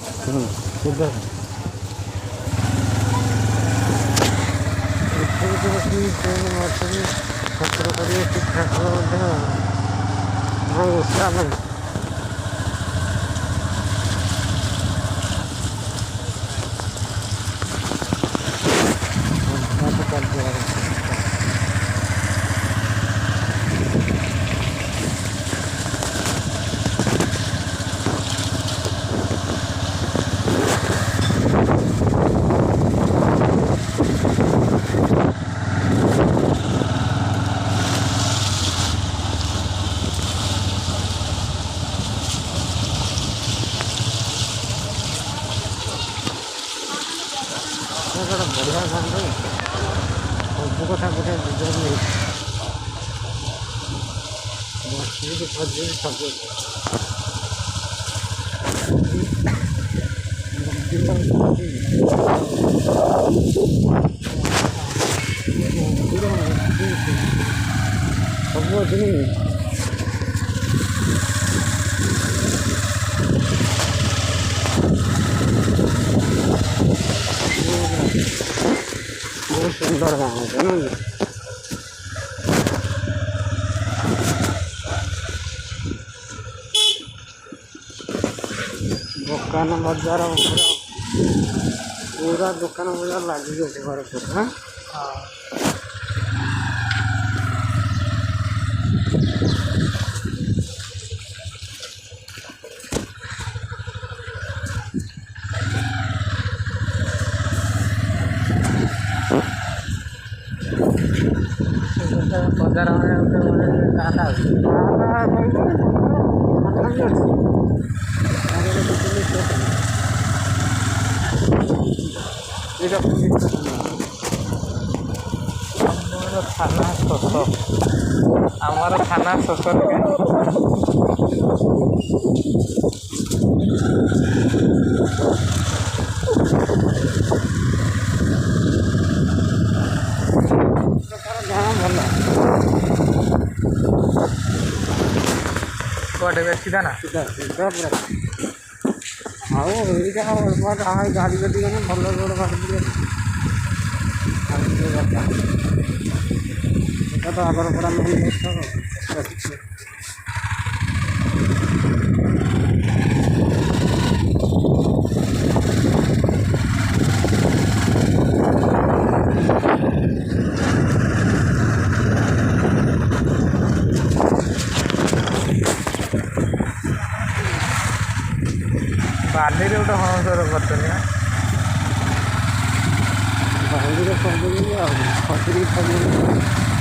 ସୁଧ ଏଠି ବସି ଟ୍ରେନ୍ ମାରୁଛନ୍ତି ଠାକୁର କରିବେ ଠିକ୍ ଠାକୁର ମଧ୍ୟ ନାଇଁ ଓଷା ନାହିଁ। ଗୋଟେ ବଢ଼ିଆ କାମ ସବୁ କଥା ଗୋଟେ ବୁଝାଇ ନେଇଛି ବସିକି ଖୋଜିବି ସବୁ ସବୁ ଅଛି ବହୁତ ସୁନ୍ଦର ଗାଁ ଜାଣିଲେ ଦୋକାନ ବଜାର ପୁରା ଦୋକାନ ବଜାର ଲାଗିକି ଅଛି ଘର ପୁରା ବଜାର ଗୋଟେ ଗାଁଟା ଅଛି ଆମର ଥାନା ଶୋଷରେ ଗାଁ ଭଲ କୁଆଡ଼େ ବେଶୀ ଦାନା ସିଧା ପୁରା ଆଉ ଏଇଟା ଗାଡ଼ି ଗାଡ଼ି ଗଲେ ଭଲ ରୋଡ଼ ବାହାରି ଏଇଟା ତ ଆଗର ପୁରା ମେନ୍ ଜିନିଷ ବାଲିରେ ଗୋଟେ ହଂସର କରିଛନ୍ତି ବାଲିରେ ସବୁ ଆଉ ଖସିକି ସବୁ